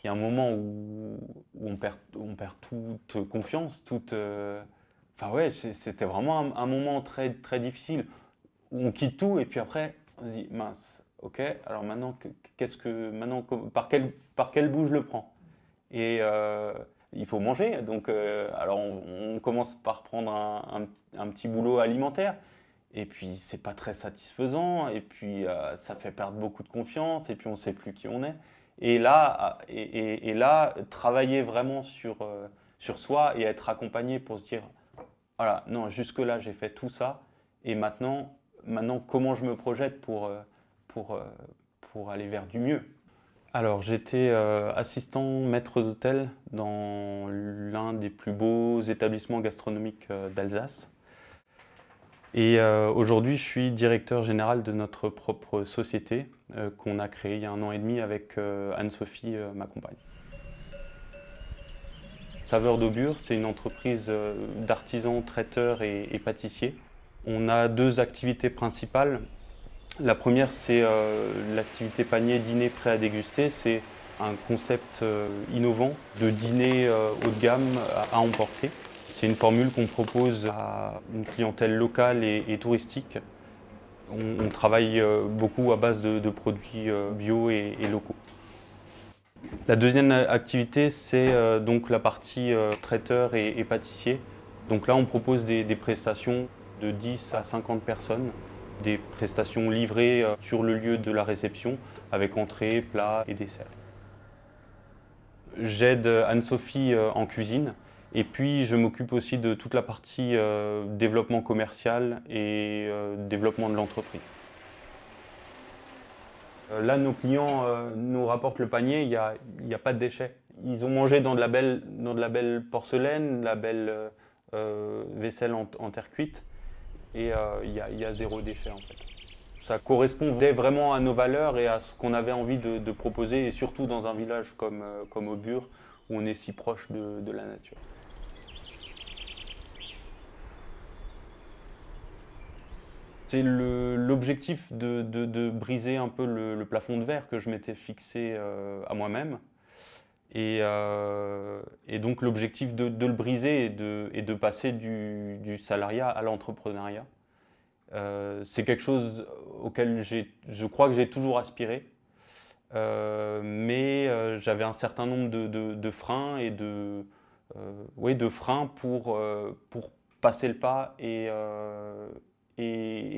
y a un moment où on perd toute confiance, Enfin ouais, c'était vraiment un moment très, très difficile où on quitte tout et puis après on se dit mince, ok, alors maintenant par quel bout je le prends? Et il faut manger, donc alors on commence par prendre un petit boulot alimentaire. Et puis c'est pas très satisfaisant, et puis ça fait perdre beaucoup de confiance, et puis on sait plus qui on est. Et là, travailler vraiment sur soi et être accompagné pour se dire, voilà, non, jusque-là j'ai fait tout ça, et maintenant comment je me projette pour, euh, pour aller vers du mieux. Alors j'étais assistant maître d'hôtel dans l'un des plus beaux établissements gastronomiques d'Alsace. Et aujourd'hui, je suis directeur général de notre propre société qu'on a créée il y a 1 an et demi avec Anne-Sophie, ma compagne. Saveurs d'Aubure, c'est une entreprise d'artisans, traiteurs et pâtissiers. On a 2 activités principales. La première, c'est l'activité panier dîner prêt à déguster. C'est un concept innovant de dîner haut de gamme à emporter. C'est une formule qu'on propose à une clientèle locale et touristique. On travaille beaucoup à base de produits bio et locaux. La deuxième activité, c'est donc la partie traiteur et pâtissier. Donc là, on propose des prestations de 10 à 50 personnes, des prestations livrées sur le lieu de la réception avec entrée, plat et dessert. J'aide Anne-Sophie en cuisine et puis je m'occupe aussi de toute la partie développement commercial et développement de l'entreprise. Là, nos clients nous rapportent le panier, il y a pas de déchets. Ils ont mangé dans de la belle porcelaine, de la belle vaisselle en terre cuite, et il y a 0 déchet en fait. Ça correspondait vraiment à nos valeurs et à ce qu'on avait envie de proposer, et surtout dans un village comme Aubure, où on est si proche de la nature. C'est l'objectif de briser un peu le plafond de verre que je m'étais fixé à moi-même. Et donc l'objectif de le briser et de passer du salariat à l'entrepreneuriat. C'est quelque chose auquel je crois que j'ai toujours aspiré. Mais j'avais un certain nombre de freins oui, de freins pour passer le pas et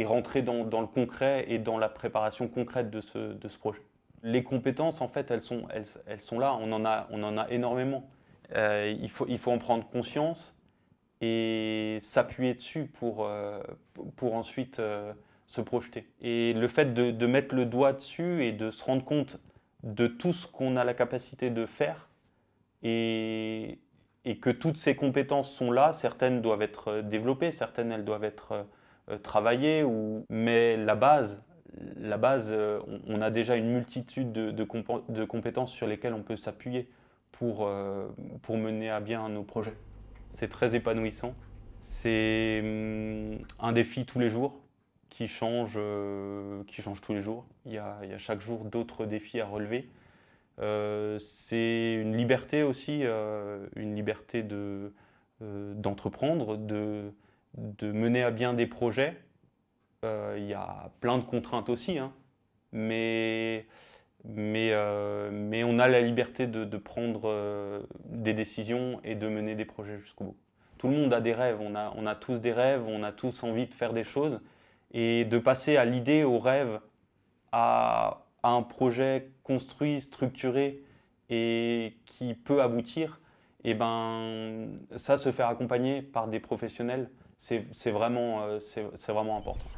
rentrer dans le concret et dans la préparation concrète de ce projet. Les compétences, en fait, elles sont là, on en a énormément. Il faut en prendre conscience et s'appuyer dessus pour ensuite se projeter. Et le fait de mettre le doigt dessus et de se rendre compte de tout ce qu'on a la capacité de faire et, et que toutes ces compétences sont là, certaines doivent être développées, certaines elles doivent être travaillées, mais la base on a déjà une multitude de compétences sur lesquelles on peut s'appuyer pour mener à bien nos projets. C'est très épanouissant. C'est un défi tous les jours qui change tous les jours. Il y a chaque jour d'autres défis à relever. C'est une liberté aussi, une liberté d'entreprendre, de mener à bien des projets. Il y a plein de contraintes aussi, hein, mais, mais on a la liberté de prendre des décisions et de mener des projets jusqu'au bout. Tout le monde a des rêves, on a tous des rêves, on a tous envie de faire des choses, et de passer à l'idée, au rêve, à un projet construit, structuré et qui peut aboutir, et ben, ça, se faire accompagner par des professionnels, c'est vraiment important.